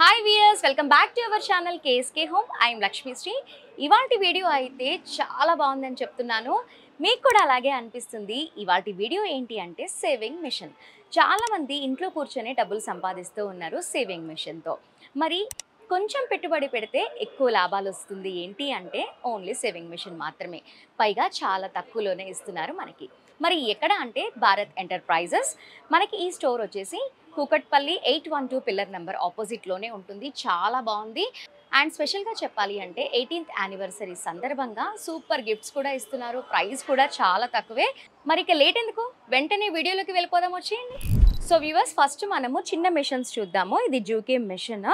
Hi viewers, welcome back to our channel KSK home. I'm Lakshmi Sri. ఇవాల్టి video అయితే చాలా బాగుందని చెప్తున్నాను. మీకు కూడా అలాగే అనిపిస్తుంది. ఇవాల్టి వీడియో ఏంటి అంటే సేవింగ్ మిషన్. చాలామంది ఇంట్లో కూర్చొని డబ్బులు సంపాదిస్తూ ఉన్నారు సేవింగ్ మిషన్తో. మరి కొంచెం పెట్టుబడి పెడితే ఎక్కువ లాభాలు వస్తుంది ఏంటి అంటే ఓన్లీ సేవింగ్ మిషన్ మాత్రమే. పైగా చాలా తక్కువలోనే ఇస్తున్నారు మనకి. మరి ఎక్కడ అంటే భారత్ ఎంటర్ప్రైజెస్. మనకి ఈ స్టోర్ వచ్చేసి కూకట్పల్లి 812 పిల్లర్ నెంబర్ ఆపోజిట్లోనే ఉంటుంది. చాలా బాగుంది. అండ్ స్పెషల్గా చెప్పాలి అంటే 18th యానివర్సరీ సందర్భంగా సూపర్ గిఫ్ట్స్ కూడా ఇస్తున్నారు. ప్రైస్ కూడా చాలా తక్కువే. మరి ఇక లేట్ ఎందుకు, వెంటనే వీడియోలోకి వెళ్ళిపోదాం, వచ్చేయండి. సో వ్యూవర్స్, ఫస్ట్ మనము చిన్న మిషన్స్ చూద్దాము. ఇది జూకే మిషన్.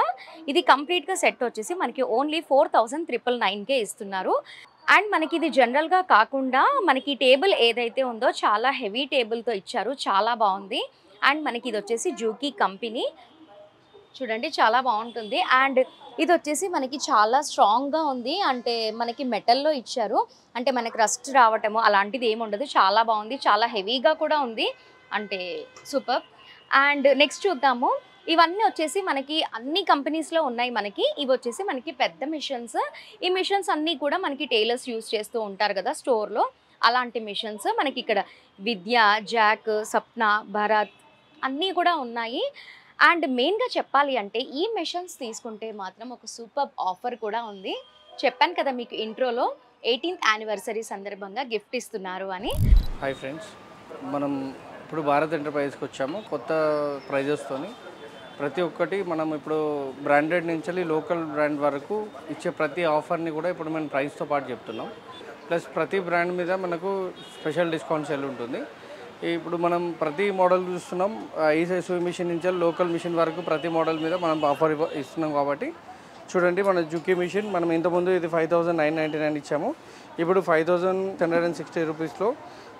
ఇది కంప్లీట్గా సెట్ వచ్చేసి మనకి ఓన్లీ 4,999కే ఇస్తున్నారు. అండ్ మనకి ఇది జనరల్గా కాకుండా మనకి టేబుల్ ఏదైతే ఉందో చాలా హెవీ టేబుల్తో ఇచ్చారు. చాలా బాగుంది. అండ్ మనకి ఇది వచ్చేసి జూకీ కంపెనీ, చూడండి చాలా బాగుంటుంది. అండ్ ఇది వచ్చేసి మనకి చాలా స్ట్రాంగ్గా ఉంది. అంటే మనకి మెటల్లో ఇచ్చారు. అంటే మనకి రస్ట్ రావటము అలాంటిది ఏమి ఉండదు. చాలా బాగుంది, చాలా హెవీగా కూడా ఉంది. అంటే సూపర్. అండ్ నెక్స్ట్ చూద్దాము. ఇవన్నీ వచ్చేసి మనకి అన్ని కంపెనీస్లో ఉన్నాయి. మనకి ఇవి వచ్చేసి మనకి పెద్ద మిషన్స్. ఈ మిషన్స్ అన్నీ కూడా మనకి టైలర్స్ యూజ్ చేస్తూ ఉంటారు కదా స్టోర్లో, అలాంటి మిషన్స్. మనకి ఇక్కడ విద్య, జాక్, సప్న, భరత్ అన్నీ కూడా ఉన్నాయి. అండ్ మెయిన్గా చెప్పాలి అంటే ఈ మిషన్స్ తీసుకుంటే మాత్రం ఒక సూపర్ ఆఫర్ కూడా ఉంది. చెప్పాను కదా మీకు ఇంట్రోలో 18th యానివర్సరీ సందర్భంగా గిఫ్ట్ ఇస్తున్నారు అని. హాయ్ ఫ్రెండ్స్, మనం ఇప్పుడు భారత్ ఎంటర్ప్రైజెస్కి వచ్చాము. కొత్త ప్రైజెస్తోని ప్రతి ఒక్కటి మనం ఇప్పుడు బ్రాండెడ్ నుంచి లోకల్ బ్రాండ్ వరకు ఇచ్చే ప్రతి ఆఫర్ని కూడా ఇప్పుడు మనం ప్రైస్తో పాటు చెప్తున్నాం. ప్లస్ ప్రతి బ్రాండ్ మీద మనకు స్పెషల్ డిస్కౌంట్ సెల్ ఉంటుంది. ఇప్పుడు మనం ప్రతి మోడల్ చూస్తున్నాం. ఈసైస్ మిషన్ నుంచి లోకల్ మిషన్ వరకు ప్రతి మోడల్ మీద మనం ఆఫర్ ఇస్తున్నాం. కాబట్టి చూడండి, మన జుకీ మిషన్ మనం ఇంతకుముందు ఇది 5,999 ఇచ్చాము. ఇప్పుడు 5,160 రూపీస్లో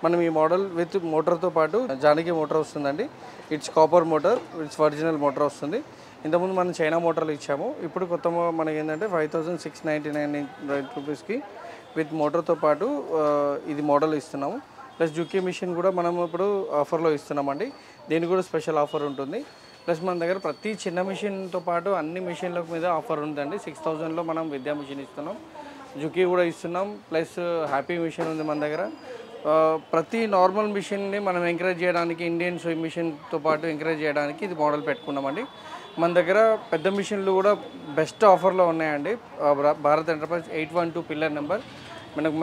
మనం ఈ మోడల్ విత్ మోటార్తో పాటు జానకి మోటార్ వస్తుందండి. It's copper motor, it's original motor వస్తుంది. ఇంతకుముందు మనం చైనా మోటార్లు ఇచ్చాము. ఇప్పుడు కొత్త మనకి ఏంటంటే 5,699 రూపీస్కి విత్ మోటార్తో పాటు ఇది మోడల్ ఇస్తున్నాము. ప్లస్ జుకీ మిషన్ కూడా మనం ఇప్పుడు ఆఫర్లో ఇస్తున్నామండి. దీనికి కూడా స్పెషల్ ఆఫర్ ఉంటుంది. ప్లస్ మన దగ్గర ప్రతి చిన్న మిషన్తో పాటు అన్ని మిషన్ల మీద ఆఫర్ ఉందండి. 6,000లో మనం విద్యా మిషన్ ఇస్తున్నాం, జుకీ కూడా ఇస్తున్నాం. ప్లస్ హ్యాపీ మిషన్ ఉంది మన దగ్గర. ప్రతి నార్మల్ మిషన్ని మనం ఎంకరేజ్ చేయడానికి, ఇండియన్ స్విమ్ మిషన్తో పాటు ఎంకరేజ్ చేయడానికి ఇది మోడల్ పెట్టుకున్నామండి. మన దగ్గర పెద్ద మిషన్లు కూడా బెస్ట్ ఆఫర్లో ఉన్నాయండి. భారత్ ఎంటర్ప్రైజ్ 812 పిల్లర్ నెంబర్ మనకు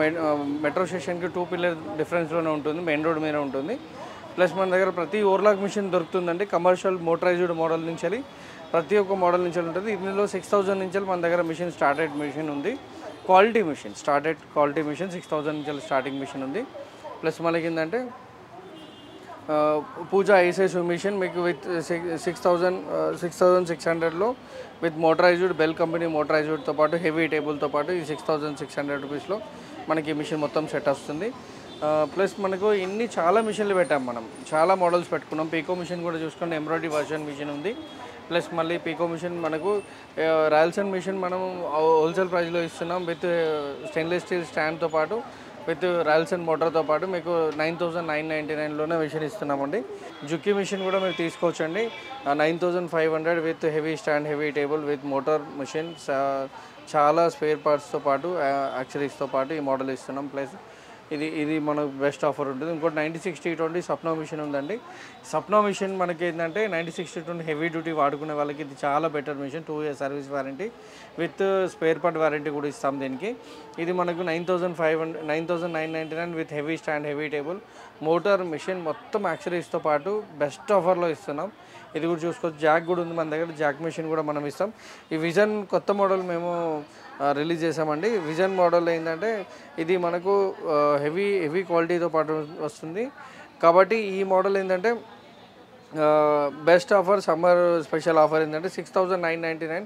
మెట్రో స్టేషన్కి 2 పిల్లర్ డిఫరెన్స్లోనే ఉంటుంది, మెయిన్ రోడ్ మీద ఉంటుంది. ప్లస్ మన దగ్గర ప్రతి ఓవర్లాక్ మిషన్ దొరుకుతుందండి. కమర్షియల్ మోటరైజ్డ్ మోడల్ నుంచి ప్రతి ఒక్క మోడల్ నుంచి ఉంటుంది. ఇందులో 6,000 నుంచి మన దగ్గర మిషన్ స్టార్టెడ్ మిషన్ ఉంది. Quality machine, started quality machine 6,000 నుంచి స్టార్టింగ్ మిషన్ ఉంది. ప్లస్ మనకి ఏంటంటే పూజా ఐసైస్ మిషన్ మీకు విత్ 6,600లో విత్ మోటరైజ్డ్ బెల్ కంపెనీ మోటరైజ్డ్తో పాటు హెవీ టేబుల్తో పాటు ఈ 6,600 రూపీస్లో మనకి మిషన్ మొత్తం సెట్ వస్తుంది. ప్లస్ మనకు ఇన్ని చాలా మిషన్లు పెట్టాం, మనం చాలా మోడల్స్ పెట్టుకున్నాం. పీకో మిషన్ కూడా చూసుకుంటే ఎంబ్రాయిడరీ వర్షన్ మిషన్ ఉంది. ప్లస్ మళ్ళీ పీకో మిషన్ మనకు రాయల్సన్ మిషన్ మనం హోల్సేల్ ప్రైస్లో ఇస్తున్నాం విత్ స్టెయిన్లెస్ స్టీల్ స్టాండ్తో పాటు విత్ రాయల్సన్ మోటార్తో పాటు మీకు 9,999లోనే మిషన్ ఇస్తున్నామండి. జుకీ మిషన్ కూడా మీరు తీసుకోవచ్చండి. 9,500 with heavy stand, heavy table with motor machine, చాలా స్పేర్ పార్ట్స్తో పాటు యాక్సరీస్తో పాటు ఈ మోడల్ ఇస్తున్నాం. ప్లస్ ఇది మనకు బెస్ట్ ఆఫర్ ఉంటుంది. ఇంకోటి 90/60/20 సప్నా మిషన్ ఉందండి. సప్నా మిషన్ మనకి ఏంటంటే 90/60/20 హెవీ డ్యూటీ వాడుకునే వాళ్ళకి ఇది చాలా better machine. 2 years service warranty with spare part warranty కూడా ఇస్తాం దీనికి. ఇది మనకు 9,999 with heavy stand, heavy table, motor, machine మొత్తం యాక్సరీస్తో పాటు బెస్ట్ ఆఫర్లో ఇస్తున్నాం. ఇది కూడా చూసుకోవచ్చు. జాక్ కూడా ఉంది మన దగ్గర, జాక్ మిషన్ కూడా మనం ఇస్తాం. ఈ విజన్ కొత్త మోడల్ మేము రిలీజ్ చేసామండి. విజన్ మోడల్ ఏంటంటే ఇది మనకు హెవీ క్వాలిటీతో పాటు వస్తుంది. కాబట్టి ఈ మోడల్ ఏంటంటే best offer, summer special offer ఏంటంటే 6,999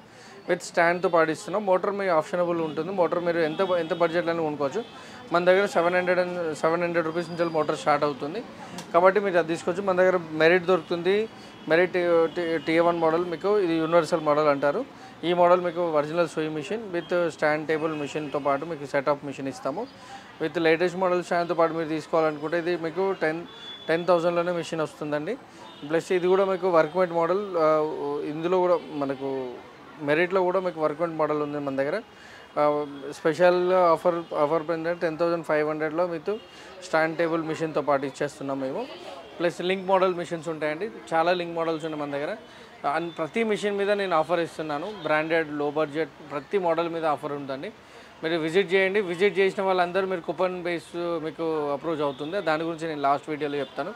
విత్ స్టాండ్తో పాటు ఇస్తున్నాం. మోటార్ మీ ఆప్షనబుల్ ఉంటుంది. మోటార్ మీరు ఎంత బడ్జెట్లోనే కొనుక్కోవచ్చు. మన దగ్గర 700 రూపీస్ నుంచి మోటార్ స్టార్ట్ అవుతుంది. కాబట్టి మీరు అది తీసుకోవచ్చు. మన దగ్గర మెరిట్ దొరుకుతుంది. మెరిట్ T1 మోడల్ మీకు ఇది యూనివర్సల్ మోడల్ అంటారు. ఈ మోడల్ మీకు original swim machine with stand table మిషన్తో పాటు మీకు సెట్ ఆఫ్ మిషన్ ఇస్తాము. విత్ లేటెస్ట్ మోడల్ స్టాండ్తో పాటు మీరు తీసుకోవాలనుకుంటే ఇది మీకు 10,000లోనే మిషన్ వస్తుందండి. ప్లస్ ఇది కూడా మీకు వర్క్మేట్ మోడల్. ఇందులో కూడా మనకు మెరిట్లో కూడా మీకు వర్క్ మోడల్ ఉంది మన దగ్గర. స్పెషల్ ఆఫర్ ఏంటంటే 10,500లో మీకు స్టాండ్ టేబుల్ మిషన్తో పాటు ఇచ్చేస్తున్నాం మేము. ప్లస్ లింక్ మోడల్ మిషన్స్ ఉంటాయండి, చాలా లింక్ మోడల్స్ ఉన్నాయి మన దగ్గర. అండ్ ప్రతి మిషన్ మీద నేను ఆఫర్ ఇస్తున్నాను, బ్రాండెడ్ లో బడ్జెట్ ప్రతి మోడల్ మీద ఆఫర్ ఉందండి. మీరు విజిట్ చేయండి. విజిట్ చేసిన వాళ్ళందరూ మీరు కూపన్ బేస్ మీకు అప్రోచ్ అవుతుంది. దాని గురించి నేను లాస్ట్ వీడియోలో చెప్తాను.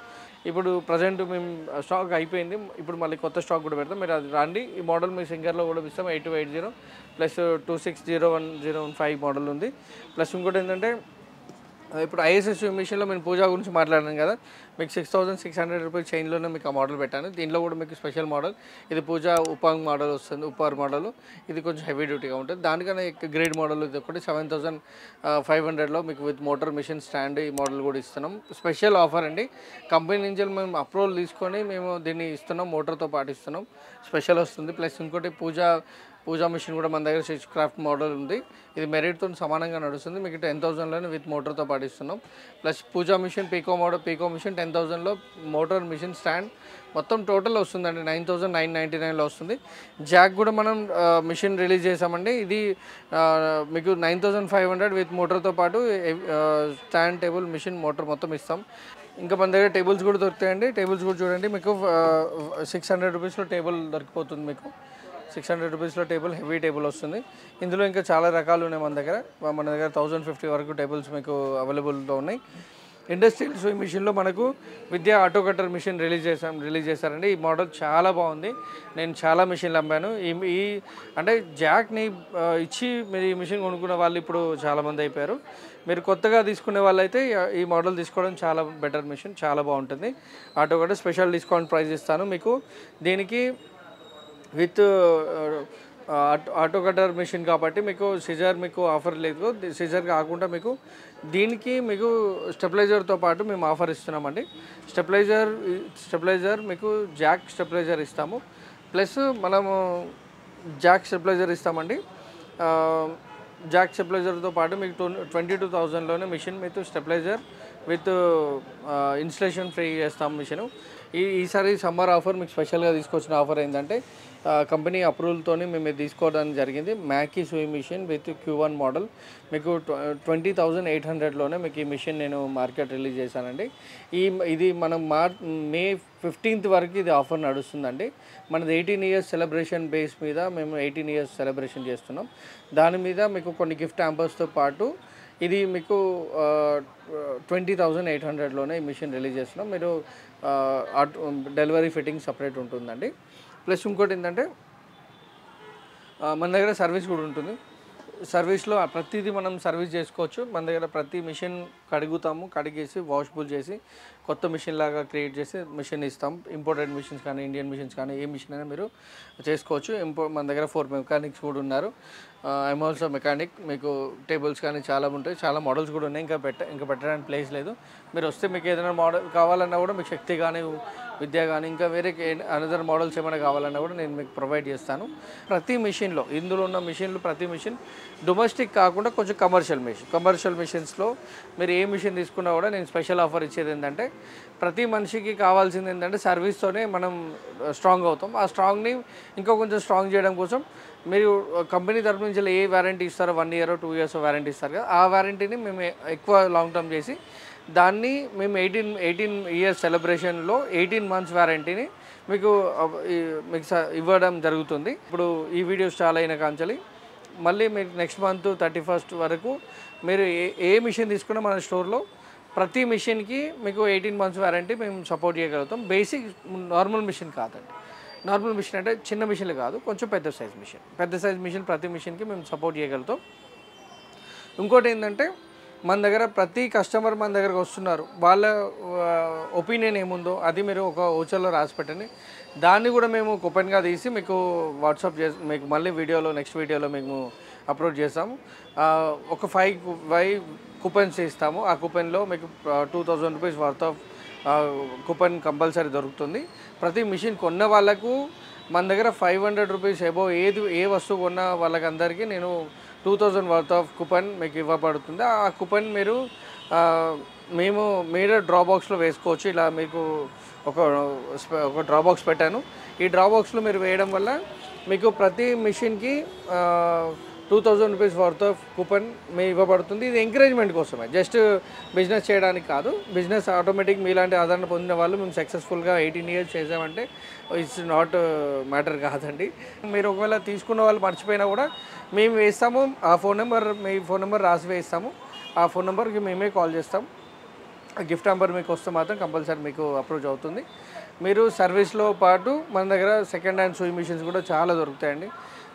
ఇప్పుడు ప్రజెంట్ మేము స్టాక్ అయిపోయింది, ఇప్పుడు మళ్ళీ కొత్త స్టాక్ కూడా పెడతాం. మీరు అది రండి. ఈ మోడల్ మీ సింగర్లో కూడా ఇస్తాం. 8280 ప్లస్ 260105 మోడల్ ఉంది. ప్లస్ ఇంకోటి ఏంటంటే ఇప్పుడు ఐఎస్ఎస్ మిషన్లో నేను పూజా గురించి మాట్లాడాను కదా, మీకు 6,600 రూపీస్ చైన్లోనే మీకు ఆ మోడల్ పెట్టాను. దీంట్లో కూడా మీకు స్పెషల్ మోడల్, ఇది పూజా ఉపాంగ్ మోడల్ వస్తుంది, ఉపార్ మోడల్. ఇది కొంచెం హెవీ డ్యూటీగా ఉంటుంది. దానికన్నా గ్రేడ్ మోడల్ ఇది ఒకటి 7,500లో మీకు విత్ మోటార్ మిషన్ స్టాండ్ ఈ మోడల్ కూడా ఇస్తున్నాం. స్పెషల్ ఆఫర్ అండి, కంపెనీ నుంచి మేము అప్రూవల్ తీసుకొని మేము దీన్ని ఇస్తున్నాం, మోటార్తో పాటు ఇస్తున్నాం. స్పెషల్ వస్తుంది. ప్లస్ ఇంకోటి పూజా మిషన్ కూడా మన దగ్గర స్విచ్ క్రాఫ్ట్ మోడల్ ఉంది. ఇది మెరిట్తో సమానంగా నడుస్తుంది. మీకు 10,000లోనే విత్ మోటార్తో పాటు ఇస్తున్నాం. Plus Pooja machine pico machine 10,000లో మోటార్ మిషన్ స్టాండ్ మొత్తం టోటల్ వస్తుందండి 9,999లో వస్తుంది. జాక్ కూడా మనం మిషన్ రిలీజ్ చేసామండి. ఇది మీకు 9,500 విత్ మోటార్తో పాటు స్టాండ్ టేబుల్ మిషన్ మోటార్ మొత్తం ఇస్తాం. ఇంకా మన దగ్గర టేబుల్స్ కూడా దొరుకుతాయండి. టేబుల్స్ కూడా చూడండి, మీకు 600 రూపీస్లో టేబుల్ దొరికిపోతుంది. మీకు 600 రూపీస్లో టేబుల్, హెవీ టేబుల్ వస్తుంది. ఇందులో ఇంకా చాలా రకాలు ఉన్నాయి మన దగ్గర. 1,050 వరకు టేబుల్స్ మీకు అవైలబుల్గా ఉన్నాయి. ఇండస్ట్రియల్ సూయింగ్ మిషన్లో మనకు విద్యా ఆటో కటర్ మిషన్ రిలీజ్ చేశారండి. ఈ మోడల్ చాలా బాగుంది. నేను చాలా మిషన్లు అమ్మాను. ఈ అంటే జాక్ని ఇచ్చి మీరు ఈ మిషన్ కొనుక్కున్న వాళ్ళు ఇప్పుడు చాలామంది అయిపోయారు. మీరు కొత్తగా తీసుకునే వాళ్ళైతే ఈ మోడల్ తీసుకోవడం చాలా బెటర్ మిషన్, చాలా బాగుంటుంది. Auto cutter special discount price ఇస్తాను మీకు. దీనికి విత్ ఆటో కటర్ మిషన్ కాబట్టి మీకు సిజర్ మీకు ఆఫర్ లేదు. సిజర్ కాకుండా మీకు దీనికి మీకు స్టెబిలైజర్తో పాటు మేము ఆఫర్ ఇస్తున్నామండి. స్టెబిలైజర్ మీకు జాక్ స్టెబిలైజర్ ఇస్తాము. ప్లస్ మనము జాక్ స్టెబిలైజర్ ఇస్తామండి. జాక్ స్టెబిలైజర్తో పాటు మీకు 22,000లోనే మిషన్ మీకు స్టెబిలైజర్ విత్ ఇన్స్టలేషన్ ఫ్రీ చేస్తాం మిషను. ఈసారి సమ్మర్ ఆఫర్ మీకు స్పెషల్గా తీసుకొచ్చిన ఆఫర్ ఏంటంటే కంపెనీ అప్రూవల్తో మేము తీసుకోవడానికి జరిగింది. మ్యాకీ sewing machine with Q1 model మీకు 20,800లోనే మీకు ఈ మిషన్ నేను మార్కెట్ రిలీజ్ చేశానండి. ఇది మనం మే 15th వరకు ఇది ఆఫర్ నడుస్తుందండి. మనది 18 years సెలబ్రేషన్ బేస్ మీద మేము 18 years సెలబ్రేషన్ చేస్తున్నాం. దాని మీద మీకు కొన్ని గిఫ్ట్ హ్యాంపర్స్తో పాటు ఇది మీకు 20,800లోనే ఈ మిషన్ రిలీజ్ చేస్తున్నాం. మీరు డెలివరీ ఫిట్టింగ్ సపరేట్ ఉంటుందండి. ప్లస్ ఇంకోటి ఏంటంటే మన దగ్గర సర్వీస్ కూడా ఉంటుంది. సర్వీస్లో ప్రతిదీ మనం సర్వీస్ చేసుకోవచ్చు. మన దగ్గర ప్రతి మిషన్ కడిగేసి వాషబుల్ చేసి కొత్త మిషన్ లాగా క్రియేట్ చేసి మిషన్ ఇస్తాం. ఇంపోర్టెడ్ మిషన్స్ కానీ ఇండియన్ మిషన్స్ కానీ ఏ మిషన్ అయినా మీరు చేసుకోవచ్చు. మన దగ్గర 4 మెకానిక్స్ కూడా ఉన్నారు. I'm also mechanic. మీకు టేబుల్స్ కానీ చాలా ఉంటాయి, చాలా మోడల్స్ కూడా ఉన్నాయి. ఇంకా పెట్టడానికి ప్లేస్ లేదు. మీరు వస్తే మీకు ఏదైనా మోడల్ కావాలన్నా కూడా మీకు శక్తి కానీ విద్య కానీ ఇంకా వేరే అనదర్ మోడల్స్ ఏమైనా కావాలన్నా కూడా నేను మీకు ప్రొవైడ్ చేస్తాను. ప్రతి మిషన్లో ఇందులో ఉన్న మిషన్లు ప్రతి మిషన్ డొమెస్టిక్ కాకుండా కొంచెం కమర్షియల్ మిషన్స్లో మీరు ఏ మిషన్ తీసుకున్నా కూడా నేను స్పెషల్ ఆఫర్ ఇచ్చేది ఏంటంటే ప్రతి మనిషికి కావాల్సింది ఏంటంటే సర్వీస్తోనే మనం స్ట్రాంగ్ అవుతాం. ఆ స్ట్రాంగ్ని ఇంకా కొంచెం స్ట్రాంగ్ చేయడం కోసం మీరు కంపెనీ తరపు నుంచి ఏ వారంటీ ఇస్తారో 1 year 2 years వారంటీ ఇస్తారు కదా, ఆ వారంటీని మేము ఎక్కువ లాంగ్ టర్మ్ చేసి దాన్ని మేము 18 years సెలబ్రేషన్లో 18 months వారంటీని మీకు ఇవ్వడం జరుగుతుంది. ఇప్పుడు ఈ వీడియోస్ చాలా అయిన కాంచాలి మళ్ళీ మీకు నెక్స్ట్ మంత్ 31st వరకు మీరు ఏ మిషన్ తీసుకున్నా మన స్టోర్లో ప్రతి మిషన్కి మీకు 18 months వారంటీ మేము సపోర్ట్ చేయగలుగుతాం. బేసిక్ నార్మల్ మిషన్ కాదండి. నార్మల్ మిషన్ అంటే చిన్న మిషన్లు కాదు, కొంచెం పెద్ద సైజ్ మిషన్ ప్రతి మిషన్కి మేము సపోర్ట్ చేయగలుగుతాం. ఇంకోటి ఏంటంటే మన దగ్గర ప్రతి కస్టమర్ మన దగ్గరకు వస్తున్నారు, వాళ్ళ ఒపీనియన్ ఏముందో అది మీరు ఒక ఓచర్లో రాసి పెట్టండి. దాన్ని కూడా మేము కూపన్గా తీసి మీకు వాట్సాప్ మీకు మళ్ళీ నెక్స్ట్ వీడియోలో మేము అప్లోడ్ చేస్తాము. ఒక 5 కూపన్స్ ఇస్తాము. ఆ కూపన్లో మీకు 2,000 rupees worth of coupon compulsory దొరుకుతుంది. ప్రతి మిషన్ కొన్న వాళ్ళకు మన దగ్గర 500 రూపీస్ ఎబో ఏ వస్తువు కొన్న వాళ్ళకందరికీ నేను 2,000 వర్త్ ఆఫ్ కూపన్ మీకు ఇవ్వబడుతుంది. ఆ కూపన్ మీరే డ్రా బాక్స్లో వేసుకోవచ్చు. ఇలా మీకు ఒక డ్రా బాక్స్ పెట్టాను. ఈ డ్రా బాక్స్లో మీరు వేయడం వల్ల మీకు ప్రతి మిషన్కి 2000 రూపీస్ వర్త్ ఆఫ్ కూపన్ మీ ఇవ్వబడుతుంది. ఇది ఎంకరేజ్మెంట్ కోసమే, జస్ట్ బిజినెస్ చేయడానికి కాదు. బిజినెస్ ఆటోమేటిక్ మీలాంటి ఆదరణ పొందిన వాళ్ళు మేము సక్సెస్ఫుల్గా 18 ఇయర్స్ చేసామంటే ఇట్స్ నాట్ మ్యాటర్ కాదండి. మీరు ఒకవేళ తీసుకున్న వాళ్ళు మర్చిపోయినా కూడా మేము వేస్తాము. ఆ ఫోన్ నెంబర్, మీ ఫోన్ నెంబర్ రాసి వేస్తాము. ఆ ఫోన్ నెంబర్కి మేమే కాల్ చేస్తాం. గిఫ్ట్ నెంబర్ మీకు వస్తే మాత్రం కంపల్సరీ మీకు అప్రోచ్ అవుతుంది. మీరు సర్వీస్లో పాటు మన దగ్గర సెకండ్ హ్యాండ్ సూయింగ్ మిషన్స్ కూడా చాలా దొరుకుతాయండి.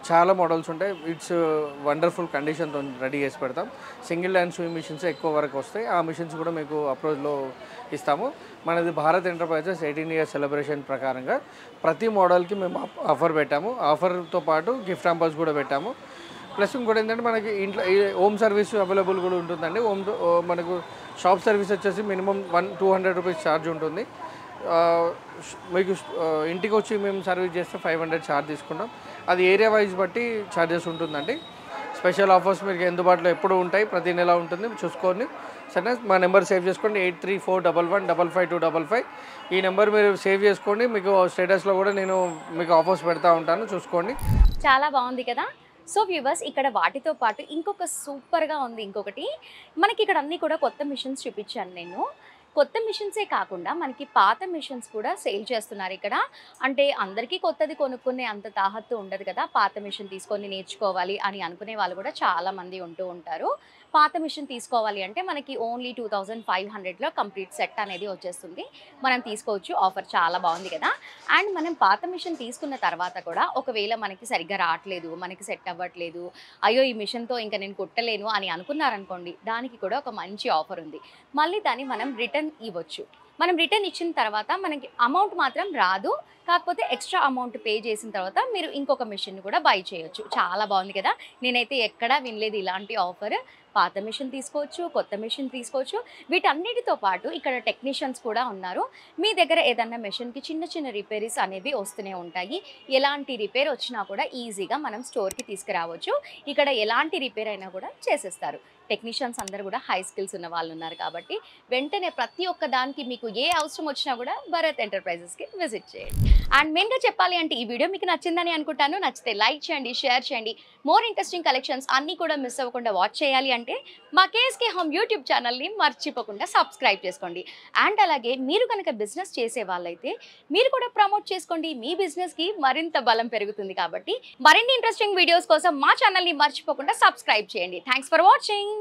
చాలా మోడల్స్ ఉంటాయి. ఇట్స్ వండర్ఫుల్ కండిషన్తో రెడీ చేసి పెడతాం. సింగిల్ హ్యాండ్ సూయింగ్ మిషన్స్ ఎక్కువ వరకు వస్తాయి. ఆ మిషన్స్ కూడా మీకు అప్రోచ్లో ఇస్తాము. మనది భారత్ ఎంటర్ప్రైజెస్ 18 ఇయర్స్ సెలబ్రేషన్ ప్రకారంగా ప్రతి మోడల్కి మేము ఆఫర్ పెట్టాము. ఆఫర్తో పాటు గిఫ్ట్ హ్యాంపర్స్ కూడా పెట్టాము. ప్లస్ ఇంకోటి ఏంటంటే మనకి ఇంట్లో హోమ్ సర్వీస్ అవైలబుల్ కూడా ఉంటుందండి. మనకు షాప్ సర్వీస్ వచ్చేసి మినిమం 200 రూపీస్ ఛార్జ్ ఉంటుంది. మీకు ఇంటికి వచ్చి మేము సర్వీస్ చేస్తే 500 ఛార్జ్ తీసుకుంటాం. అది ఏరియా వైజ్ బట్టి ఛార్జెస్ ఉంటుందండి. స్పెషల్ ఆఫర్స్ మీకు అందుబాటులో ఎప్పుడు ఉంటాయి, ప్రతి నెల ఉంటుంది, చూసుకోండి. సరే, మా నెంబర్ సేవ్ చేసుకోండి, 8341155255. ఈ నెంబర్ మీరు సేవ్ చేసుకోండి. మీకు స్టేటస్లో కూడా నేను మీకు ఆఫర్స్ పెడతా ఉంటాను, చూసుకోండి. చాలా బాగుంది కదా. సో వ్యూవర్స్, ఇక్కడ వాటితో పాటు ఇంకొక సూపర్గా ఉంది. ఇంకొకటి మనకి ఇక్కడ అన్నీ కూడా కొత్త మిషన్స్ చూపించాను నేను. కొత్త మిషన్సే కాకుండా మనకి పాత మిషన్స్ కూడా సేల్ చేస్తున్నారు ఇక్కడ. అంటే అందరికీ కొత్తది కొనుక్కునే అంత తాహత్తు ఉండదు కదా, పాత మిషన్ తీసుకొని నేర్చుకోవాలి అని అనుకునే వాళ్ళు కూడా చాలామంది ఉంటూ ఉంటారు. పాత మిషన్ తీసుకోవాలి అంటే మనకి ఓన్లీ 2500లో కంప్లీట్ సెట్ అనేది వచ్చేస్తుంది, మనం తీసుకోవచ్చు. ఆఫర్ చాలా బాగుంది కదా. అండ్ మనం పాత మిషన్ తీసుకున్న తర్వాత కూడా ఒకవేళ మనకి సరిగ్గా రావట్లేదు, మనకి సెట్ అవ్వట్లేదు, అయ్యో ఈ మిషన్తో ఇంకా నేను కుట్టలేను అని అనుకున్నారనుకోండి, దానికి కూడా ఒక మంచి ఆఫర్ ఉంది. మళ్ళీ దాన్ని మనం రిటర్న్ ఇవ్వచ్చు. మనం రిటర్న్ ఇచ్చిన తర్వాత మనకి అమౌంట్ మాత్రం రాదు, కాకపోతే ఎక్స్ట్రా అమౌంట్ పే చేసిన తర్వాత మీరు ఇంకొక మిషన్ కూడా బై చేయొచ్చు. చాలా బాగుంది కదా. నేనైతే ఎక్కడా వినలేదు ఇలాంటి ఆఫర్. పాత మిషన్ తీసుకోవచ్చు, కొత్త మిషన్ తీసుకోవచ్చు. వీటన్నిటితో పాటు ఇక్కడ టెక్నీషియన్స్ కూడా ఉన్నారు. మీ దగ్గర ఏదన్నా మిషన్కి చిన్న చిన్న రిపేరీస్ అనేవి వస్తూనే ఉంటాయి. ఎలాంటి రిపేర్ వచ్చినా కూడా ఈజీగా మనం స్టోర్కి తీసుకురావచ్చు. ఇక్కడ ఎలాంటి రిపేర్ అయినా కూడా చేసేస్తారు. టెక్నీషియన్స్ అందరూ కూడా హై స్కిల్స్ ఉన్న వాళ్ళు ఉన్నారు కాబట్టి వెంటనే ప్రతి ఒక్క దానికి మీకు ఏ అవసరం వచ్చినా కూడా భారత్ ఎంటర్ప్రైజెస్కి విజిట్ చేయండి. అండ్ మెయిన్గా చెప్పాలి అంటే ఈ వీడియో మీకు నచ్చిందని అనుకుంటాను. నచ్చితే లైక్ చేయండి, షేర్ చేయండి. మోర్ ఇంట్రెస్టింగ్ కలెక్షన్స్ అన్నీ కూడా మిస్ అవ్వకుండా వాచ్ చేయాలి అంటే మా కేఎస్కే హోమ్ యూట్యూబ్ ఛానల్ని మర్చిపోకుండా సబ్స్క్రైబ్ చేసుకోండి. అండ్ అలాగే మీరు కనుక బిజినెస్ చేసే వాళ్ళైతే మీరు కూడా ప్రమోట్ చేసుకోండి, మీ బిజినెస్కి మరింత బలం పెరుగుతుంది. కాబట్టి మరిన్ని ఇంట్రెస్టింగ్ వీడియోస్ కోసం మా ఛానల్ని మర్చిపోకుండా సబ్స్క్రైబ్ చేయండి. Thanks for watching.